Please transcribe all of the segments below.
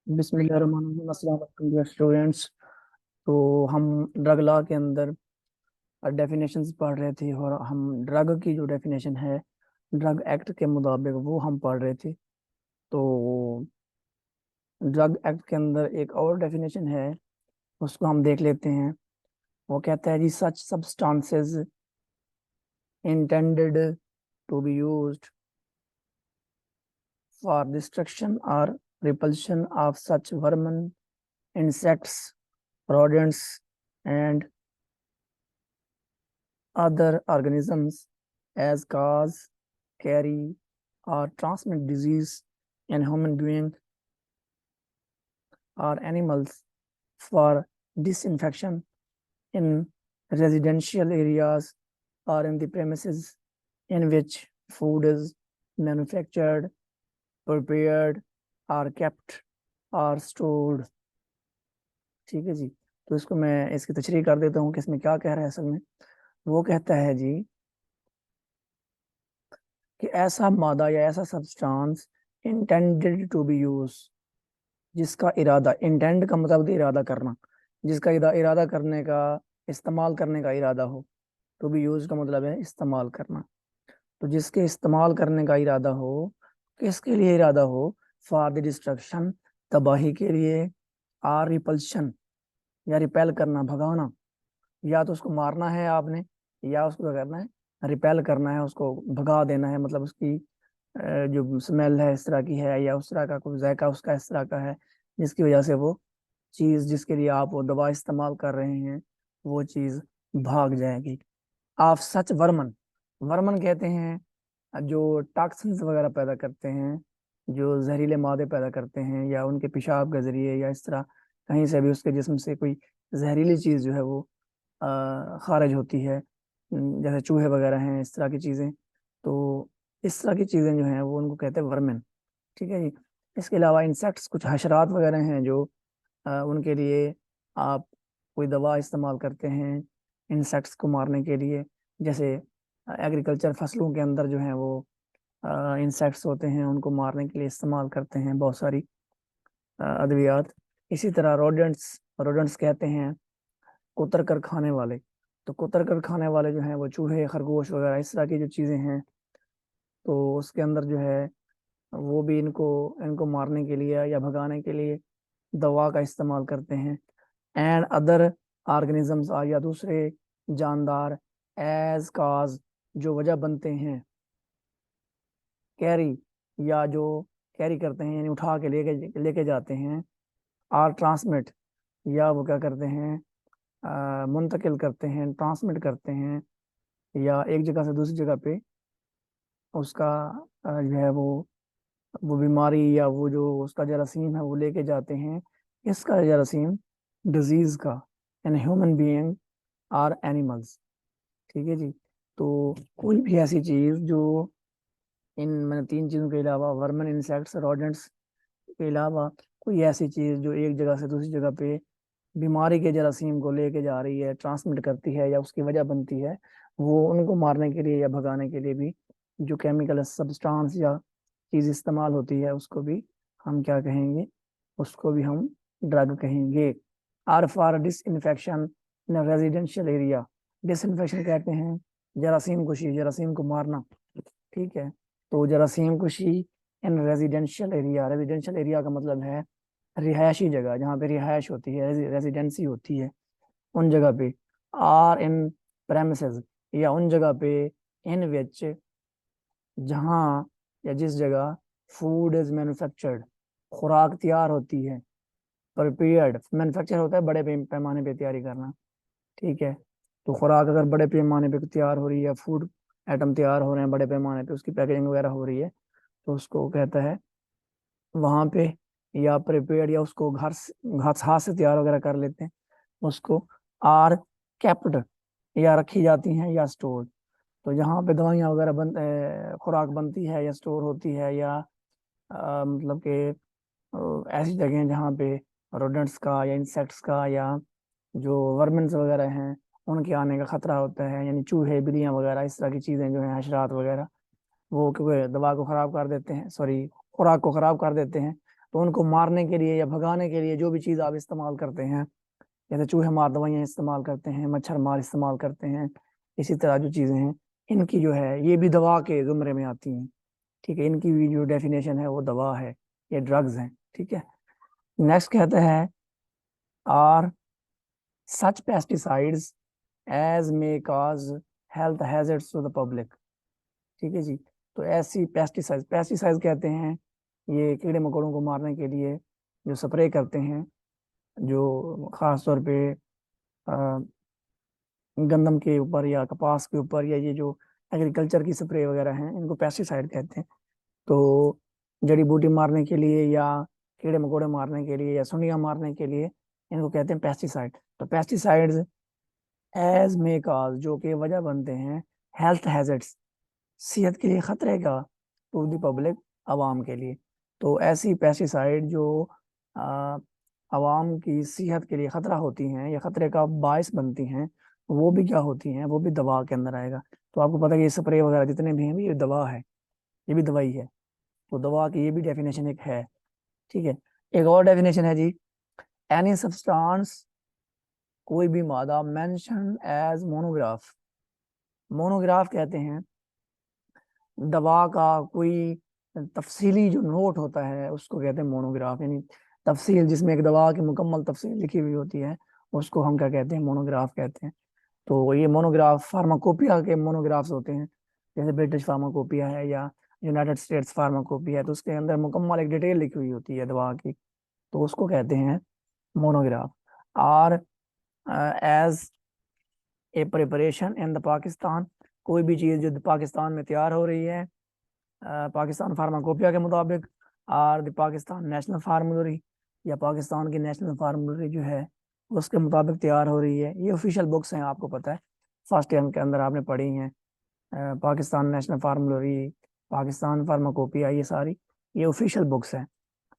बिस्मिल्लाहिर्रहमानिर्रहीम। अस्सलाम वालेकुम डियर स्टूडेंट्स। तो हम ड्रग लॉ के अंदर डेफिनेशंस पढ़ रहे थे और हम ड्रग की जो डेफिनेशन है ड्रग एक्ट के मुताबिक वो हम पढ़ रहे थे। तो ड्रग एक्ट के अंदर एक और डेफिनेशन है, उसको हम देख लेते हैं। वो कहता है जी such substances intended to be used for destruction और repulsion of such vermin insects, rodents, and other organisms as cause, carry, or transmit disease in human being or animals for disinfection in residential areas or in the premises in which food is manufactured, prepared, or kept or stored। ठीक है जी। तो इसको मैं इसकी तशरीह कर देता हूँ कि इसमें क्या कह रहा है असल में। वो कहता है जी कि ऐसा मादा या ऐसा substance intended to be use, जिसका इरादा, इंटेंड का मतलब इरादा करना, जिसका इरादा करने का, इस्तेमाल करने का इरादा हो। टू बी यूज का मतलब है इस्तेमाल करना। तो जिसके इस्तेमाल करने का इरादा हो, किसके लिए इरादा हो? फॉर द डिस्ट्रक्शन, तबाही के लिए। आर रिपल्शन, या रिपेल करना, भगाना। या तो उसको मारना है आपने, या उसको क्या करना है, रिपेल करना है, उसको भगा देना है। मतलब उसकी जो स्मेल है इस तरह की है, या उस तरह का कोई जायका उसका इस तरह का है, जिसकी वजह से वो चीज़ जिसके लिए आप वो दवा इस्तेमाल कर रहे हैं वो चीज़ भाग जाएगी। आप सच वर्मन, वर्मन कहते हैं जो टॉक्सिन्स वगैरह पैदा करते हैं, जो जहरीले मादे पैदा करते हैं, या उनके पेशाब के जरिए या इस तरह कहीं से भी उसके जिस्म से कोई जहरीली चीज़ जो है वो खारिज होती है। जैसे चूहे वगैरह हैं, इस तरह की चीज़ें। तो इस तरह की चीज़ें जो हैं वो उनको कहते हैं वर्मिन। ठीक है जी। इसके अलावा इंसेक्ट्स, कुछ हशरात वगैरह हैं जो उनके लिए आप कोई दवा इस्तेमाल करते हैं इंसेक्ट्स को मारने के लिए। जैसे एग्रीकल्चर फसलों के अंदर जो है वो इंसेक्ट्स होते हैं, उनको मारने के लिए इस्तेमाल करते हैं बहुत सारी अद्वियात। इसी तरह रोडेंट्स, रोडेंट्स कहते हैं कुतर कर खाने वाले। तो कुतर कर खाने वाले जो हैं वो चूहे, खरगोश वगैरह इस तरह की जो चीज़ें हैं, तो उसके अंदर जो है वो भी इनको इनको मारने के लिए या भगाने के लिए दवा का इस्तेमाल करते हैं। एंड अदर ऑर्गेनिजम्स आ, या दूसरे जानदार, एज काज, जो वजह बनते हैं, कैरी, या जो कैरी करते हैं यानी उठा के लेके लेके जाते हैं, आर ट्रांसमिट, या वो क्या करते हैं, मुंतकिल करते हैं, ट्रांसमिट करते हैं, या एक जगह से दूसरी जगह पे उसका जो है वो बीमारी या वो जो उसका जरासीम है वो लेके जाते हैं। इसका जरासीम डिजीज का, इन ह्यूमन बीइंग और एनिमल्स। ठीक है जी। तो कोई भी ऐसी चीज जो इन मैंने तीन चीजों के अलावा, वर्मन, इंसेक्ट्स, रोडेंट्स के अलावा, कोई ऐसी चीज जो एक जगह से दूसरी जगह पे बीमारी के जरासीम को लेके जा रही है, ट्रांसमिट करती है या उसकी वजह बनती है, वो उनको मारने के लिए या भगाने के लिए भी जो केमिकल सब्सटेंस या चीज इस्तेमाल होती है उसको भी हम क्या कहेंगे, उसको भी हम ड्रग कहेंगे। Are for disinfection in residential area, disinfection कहते हैं जरासीम कुशी, जरासीम को मारना। ठीक है। तो जरासीम कुशी इन रेजिडेंशियल एरिया, रेजिडेंशियल एरिया का मतलब है रिहायशी जगह, जहाँ पे रिहायश होती है, रेजिडेंसी होती है, उन जगह पे। आर इन प्रेमिसेस, या उन जगह पे इन विच, जहाँ या जिस जगह फूड इज मैन्युफैक्चर्ड, खुराक तैयार होती है। प्रिपेयर्ड, मैन्युफैक्चर होता है बड़े पैमाने पे तैयारी करना। ठीक है। तो खुराक अगर बड़े पैमाने पे तैयार हो रही है, फूड आइटम तैयार हो रहे हैं बड़े पैमाने पे, उसकी पैकेजिंग वगैरह हो रही है, तो उसको कहता है वहां पे। या प्रिपेयर्ड, या उसको घर हाथ से तैयार वगैरह कर लेते हैं उसको। आर कैप्ड, या रखी जाती हैं, या स्टोर। तो जहाँ पे दवाइयाँ वगैरह खुराक बनती है या स्टोर होती है, या मतलब कि ऐसी जगह हैं जहाँ पे रोडेंट्स का या इंसेक्ट्स का या जो वर्मेंट्स वगैरह हैं उनके आने का खतरा होता है, यानी चूहे, बिल्लियाँ वगैरह इस तरह की चीज़ें जो हैं, हशरात वगैरह, वो क्योंकि दवा को ख़राब कर देते हैं, सॉरी, खुराक को ख़राब कर देते हैं। तो उनको मारने के लिए या भगाने के लिए जो भी चीज़ आप इस्तेमाल करते हैं, जैसे चूहे मार दवाइयाँ इस्तेमाल करते हैं, मच्छर मार इस्तेमाल करते हैं, इसी तरह जो चीज़ें हैं इनकी जो है ये भी दवा के जुमरे में आती हैं। ठीक है, इनकी भी जो डेफिनेशन है वो दवा है, ये ड्रग्स हैं। ठीक है, नेक्स्ट कहते हैं are such pesticides as may cause health hazards to the public. ठीक है जी, तो ऐसी पेस्टिसाइड, पेस्टिसाइड कहते हैं ये कीड़े मकोड़ों को मारने के लिए जो स्प्रे करते हैं, जो खास तौर पे अ, गंदम के ऊपर या कपास के ऊपर, या ये जो एग्रीकल्चर की स्प्रे वगैरह हैं इनको पेस्टिसाइड कहते हैं। तो जड़ी बूटी मारने के लिए या कीड़े मकोड़े मारने के लिए या सुंडियां मारने के लिए इनको कहते हैं पेस्टिसाइड। तो पेस्टिसाइड्स एज मे काज, जो कि वजह बनते हैं हेल्थ हैजर्ड्स, सेहत के लिए खतरे का, टू दी पब्लिक, आवाम के लिए। तो ऐसी पेस्टिसाइड जो आ, आवाम की सेहत के लिए खतरा होती हैं या खतरे का बायस बनती हैं, वो भी क्या होती हैं, वो भी दवा के अंदर आएगा। तो आपको पता है कि ये स्प्रे वगैरह जितने भी हैं ये दवा है, ये भी दवाई है। तो दवा की ये भी डेफिनेशन एक है। ठीक है, एक और डेफिनेशन है जी, एनी सब्सटेंस, कोई भी मादा, मेंशन एज मोनोग्राफ। मोनोग्राफ कहते हैं दवा का कोई तफसीली जो नोट होता है उसको कहते हैं मोनोग्राफ, यानी तफसील जिसमें एक दवा की मुकम्मल तफसील लिखी हुई होती है उसको हम क्या कहते हैं, मोनोग्राफ कहते हैं। तो ये मोनोग्राफ फार्माकोपिया के मोनोग्राफ्स होते हैं, जैसे ब्रिटिश फार्माकोपिया है या यूनाइटेड स्टेट्स फार्माकोपिया है, तो उसके अंदर मुकम्मल एक डिटेल लिखी हुई होती है दवा की, तो उसको कहते हैं मोनोग्राफ। और as a preparation in the Pakistan, कोई भी चीज़ जो पाकिस्तान में तैयार हो रही है पाकिस्तान फार्माकोपिया के मुताबिक, और द पाकिस्तान नेशनल फार्मूलरी, या पाकिस्तान की नेशनल फार्मूलरी जो है उसके मुताबिक तैयार हो रही है। ये ऑफिशियल बुक्स हैं, आपको पता है, फर्स्ट टर्म के अंदर आपने पढ़ी हैं। पाकिस्तान नेशनल फार्मूलरी, पाकिस्तान फार्माकोपिया, ये सारी ये ऑफिशियल बुक्स हैं।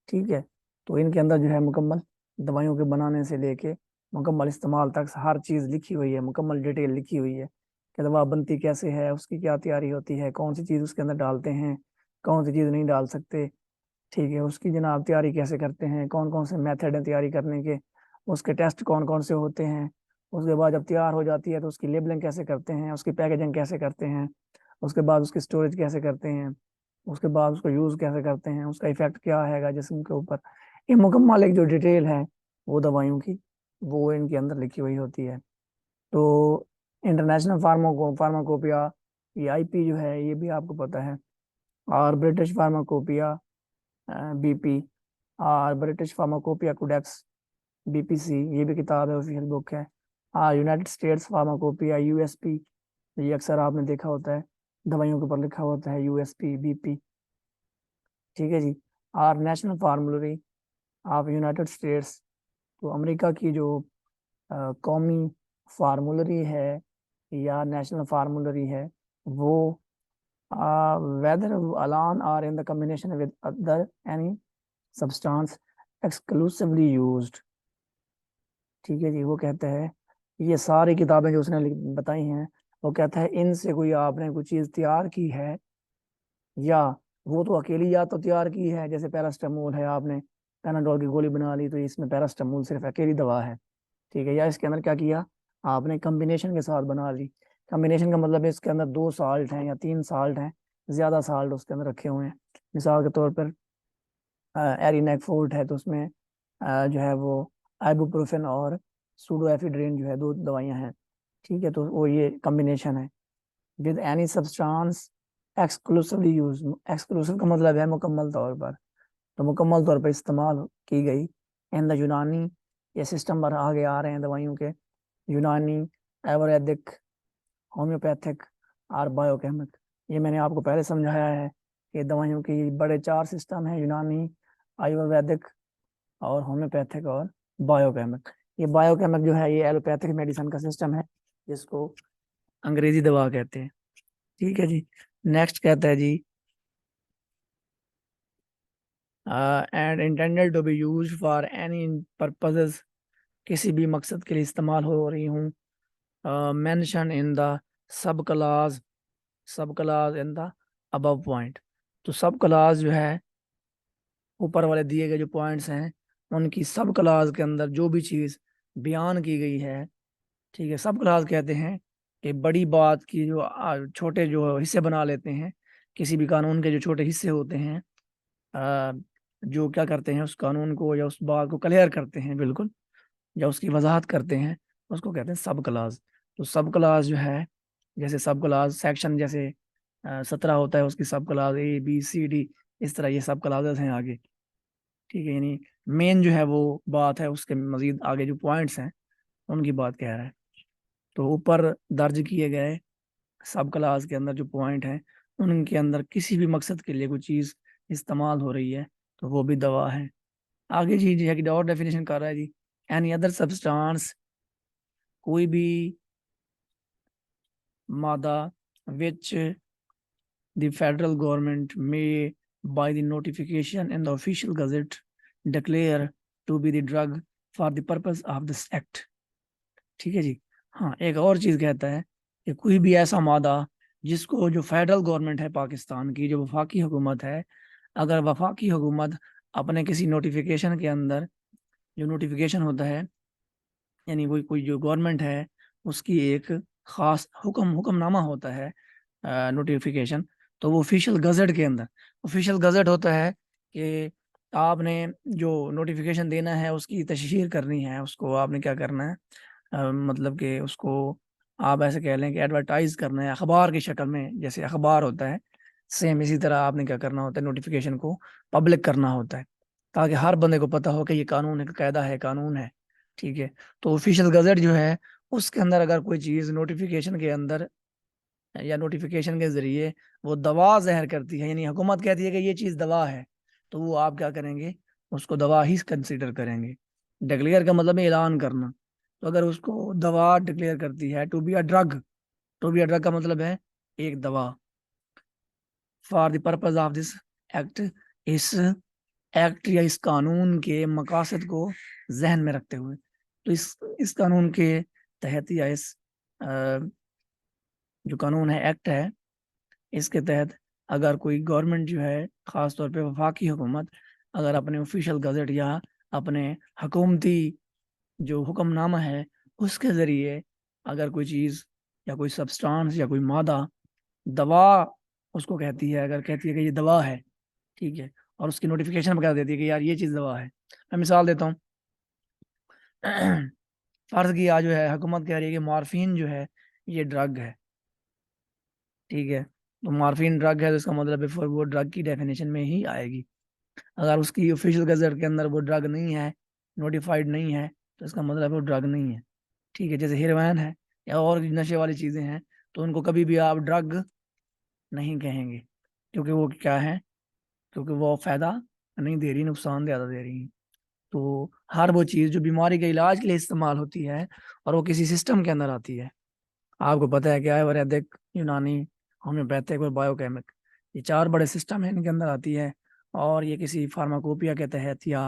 ठीक है, तो इनके अंदर जो है मुकम्मल दवाइयों के बनाने से लेके मुकम्मल इस्तेमाल तक हर चीज़ लिखी हुई है, मुकम्मल डिटेल लिखी हुई है कि दवा बनती कैसे है, उसकी क्या तैयारी होती है, कौन सी चीज़ उसके अंदर डालते हैं, कौन सी चीज़ नहीं डाल सकते। ठीक है, उसकी जनाब तैयारी कैसे करते हैं, कौन कौन से मेथड हैं तैयारी करने के, उसके टेस्ट कौन कौन से होते हैं, उसके बाद जब तैयार हो जाती है तो उसकी लेबलिंग कैसे करते हैं, उसकी पैकेजिंग कैसे करते हैं, उसके बाद उसकी स्टोरेज कैसे करते हैं, उसके बाद उसको यूज़ कैसे करते हैं, उसका इफेक्ट क्या है जिस्म के ऊपर, ये मुकम्मल एक जो डिटेल है वो दवाइयों की, वो इनके अंदर लिखी हुई होती है। तो इंटरनेशनल फार्माकोपिया, ये आईपी जो है ये भी आपको पता है, और ब्रिटिश फार्माकोपिया बीपी, और ब्रिटिश फार्माकोपिया कोडेक्स बीपीसी, ये भी किताब है, ऑफिशियल बुक है। यूनाइटेड स्टेट्स फार्माकोपिया यूएसपी, ये अक्सर आपने देखा होता है दवाइयों के ऊपर लिखा होता है यूएसपी बीपी। ठीक है जी, और नेशनल फार्मूलरी ऑफ यूनाइटेड स्टेट्स, तो अमेरिका की जो कौमी फार्मूलरी है या नेशनल फार्मूलरी है, वो वेदर अलान और in the combination with other any substance exclusively used. ठीक है जी, वो कहता है ये सारी किताबें जो उसने बताई हैं, वो कहता है इनसे कोई आपने कोई चीज़ तैयार की है, या वो तो अकेली या तो तैयार की है, जैसे पैरास्टामोल है, आपने पैनाडोल की गोली बना ली तो इसमें पैरास्टामोल सिर्फ अकेली दवा है। ठीक है, या इसके अंदर क्या किया आपने, कम्बिनेशन के साथ बना ली। कम्बिनेशन का मतलब है इसके अंदर 2 साल्ट हैं या 3 साल्ट हैं, ज़्यादा साल्ट उसके अंदर रखे हुए हैं। मिसाल के तौर पर एरिनेक फोर्ट है तो उसमें जो है वो आइबुप्रोफेन और सूडोएफिड्रिन जो है, 2 दवाइयाँ हैं। ठीक है, तो वो ये कम्बिनेशन है with any substance exclusively use. Exclusive का मतलब है मुकम्मल तौर पर, तो मुकम्मल तौर पर इस्तेमाल की गई। इन द यूनानी, ये सिस्टम पर आगे आ रहे हैं दवाइयों के, यूनानी, आयुर्वेदिक, होम्योपैथिक और बायोकेमिक। ये मैंने आपको पहले समझाया है कि दवाइयों की बड़े 4 सिस्टम हैं, यूनानी, आयुर्वेदिक और होम्योपैथिक और बायोकेमिक। ये बायोकेमिक जो है ये एलोपैथिक मेडिसिन का सिस्टम है जिसको अंग्रेजी दवा कहते हैं। ठीक है जी, नेक्स्ट कहता है जी and intended to be use for any purposes, किसी भी मकसद के लिए इस्तेमाल हो रही हूँ। Mention in the sub class, sub class in the above point. तो सब क्लास जो है ऊपर वाले दिए गए जो पॉइंट्स हैं उनकी सब क्लास के अंदर जो भी चीज़ बयान की गई है, ठीक है, सब क्लास कहते हैं कि बड़ी बात की जो छोटे जो हिस्से बना लेते हैं, किसी भी कानून के जो छोटे हिस्से होते हैं, आ, जो क्या करते हैं उस कानून को या उस बात को क्लियर करते हैं बिल्कुल, या उसकी वजाहत करते हैं, उसको कहते हैं सब क्लास। तो सब क्लास जो है, जैसे सब क्लास सेक्शन जैसे 17 होता है, उसकी सब class A B C D, इस तरह ये सब क्लासेस हैं आगे, ठीक है। यानी मेन जो है वो बात है, उसके मजीद आगे जो पॉइंट्स हैं उनकी बात कह रहा है। तो ऊपर दर्ज किए गए सब क्लास के अंदर जो पॉइंट हैं, उनके अंदर किसी भी मकसद के लिए कोई चीज़ इस्तेमाल हो रही है तो वो भी दवा है। आगे जी जी है कि और डेफिनेशन कर रहा है जी, एनी अदर सब्सटेंस, कोई भी मादा विच द फेडरल गवर्नमेंट में by the notification in the official gazette declare to be the drug for the purpose of this act। ठीक है जी। हाँ, एक और चीज कहता है कि कोई भी ऐसा मादा जिसको जो फेडरल गवर्नमेंट है पाकिस्तान की, जो वफाकी हुकूमत है, अगर वफाकी हुकूमत अपने किसी नोटिफिकेशन के अंदर, जो नोटिफिकेशन होता है यानी कोई कोई जो गवर्नमेंट है उसकी एक खास हुक्मनामा होता है, नोटिफिकेशन, तो वो ऑफिशियल गजट के अंदर, ऑफिशियल गजट होता है कि आपने जो नोटिफिकेशन देना है उसकी तशहीर करनी है, उसको आपने क्या करना है, मतलब कि उसको आप ऐसे कह लें कि एडवर्टाइज करना है अखबार की शक्ल में, जैसे अखबार होता है सेम इसी तरह आपने क्या करना होता है, नोटिफिकेशन को पब्लिक करना होता है, ताकि हर बंदे को पता हो कि ये कानून है, कायदा है, कानून है, ठीक है। तो ऑफिशियल गजट जो है उसके अंदर अगर कोई चीज़ नोटिफिकेशन के अंदर या नोटिफिकेशन के जरिए वो दवा जहर करती है, यानी हुकूमत कहती है कि ये चीज़ दवा है, तो वो आप क्या करेंगे, उसको दवा ही कंसिडर करेंगे। डिक्लेयर का मतलब है ऐलान करना। तो अगर उसको दवा डिक्लेयर करती है, to be a drug, to be a drug का मतलब है एक दवा, for the purpose of this act, इस एक्ट या इस कानून के मकासद को जहन में रखते हुए। तो इस कानून के तहत या इस जो कानून है, एक्ट है, इसके तहत अगर कोई गवर्नमेंट जो है, ख़ास तौर पे वफाकी हुकूमत, अगर अपने ऑफिशियल गजट या अपने हकूमती जो हुक्मनामा है उसके ज़रिए अगर कोई चीज़ या कोई सब्सटेंस या कोई मादा, दवा उसको कहती है, अगर कहती है कि ये दवा है, ठीक है, और उसकी नोटिफिकेशन वगैरह देती है कि यार ये चीज़ दवा है। मैं मिसाल देता हूँ। फ़र्ज़ किया जो है हुकूमत कह रही है कि मॉर्फिन जो है ये ड्रग है, ठीक है, तो मॉर्फिन ड्रग है तो इसका मतलब है फिर वो ड्रग की डेफिनेशन में ही आएगी। अगर उसकी ऑफिशियल गजट के अंदर वो ड्रग नहीं है, नोटिफाइड नहीं है, तो इसका मतलब वो ड्रग नहीं है, ठीक है। जैसे हेरोइन है या और नशे वाली चीज़ें हैं, तो उनको कभी भी आप ड्रग नहीं कहेंगे, क्योंकि वो क्या है, क्योंकि वो फ़ायदा नहीं दे रही, नुकसान ज़्यादा दे रही है। तो हर वो चीज़ जो बीमारी के इलाज के लिए इस्तेमाल होती है और वो किसी सिस्टम के अंदर आती है, आपको पता है क्या है, वैदिक, यूनानी, होम्योपैथिक और बायोकेमिक, ये चार बड़े सिस्टम है, इनके अंदर आती है। और ये किसी फार्माकोपिया के तहत या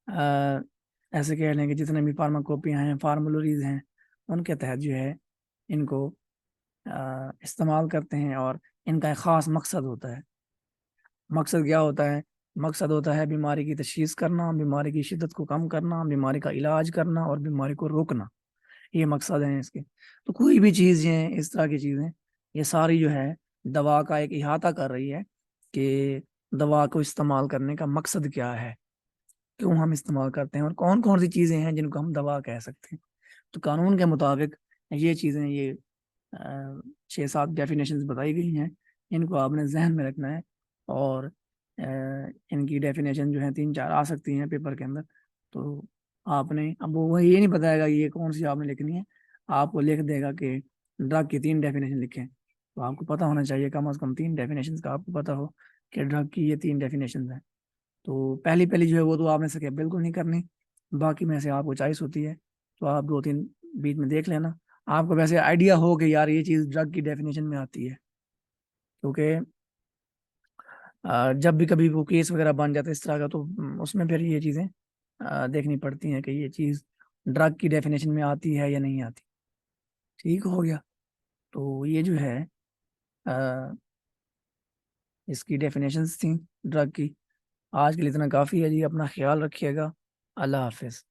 अ, ऐसे कह लें कि जितने भी फार्माकोपिया हैं, फार्मुलरीज हैं, उनके तहत जो है इनको इस्तेमाल करते हैं। और इनका एक ख़ास मकसद होता है। मकसद क्या होता है? मकसद होता है बीमारी की तशखीस करना, बीमारी की शिद्दत को कम करना, बीमारी का इलाज करना और बीमारी को रोकना, ये मकसद हैं इसके। तो कोई भी चीज़ है, इस तरह की चीज़ें, ये सारी जो है दवा का एक इहाता कर रही है कि दवा को इस्तेमाल करने का मकसद क्या है, क्यों हम इस्तेमाल करते हैं, और कौन कौन सी चीज़ें हैं जिनको हम दवा कह सकते हैं। तो कानून के मुताबिक ये चीज़ें, ये 6-7 डेफिनेशंस बताई गई हैं, इनको आपने जहन में रखना है। और इनकी डेफिनेशन जो है 3-4 आ सकती हैं पेपर के अंदर। तो आपने, अब वो ये नहीं बताएगा ये कौन सी आपने लिखनी है, आपको लिख देगा कि ड्रग की 3 डेफिनेशन लिखें। तो आपको पता होना चाहिए कम से कम 3 डेफिनेशन का आपको पता हो कि ड्रग की ये 3 डेफिनेशन हैं। तो पहली पहली जो है वो तो आपने सके बिल्कुल नहीं करनी, बाकी में से आपको चॉइस होती है, तो आप 2-3 बीच में देख लेना। आपको वैसे आइडिया हो कि यार ये चीज़ ड्रग की डेफिनेशन में आती है, क्योंकि जब भी कभी वो केस वगैरह बन जाता है इस तरह का, तो उसमें फिर ये चीज़ें देखनी पड़ती हैं कि ये चीज़ ड्रग की डेफिनेशन में आती है या नहीं आती। ठीक हो गया। तो ये जो है अ, इसकी डेफिनेशंस थी ड्रग की। आज के लिए इतना काफ़ी है जी, अपना ख्याल रखिएगा। अल्लाह हाफिज़।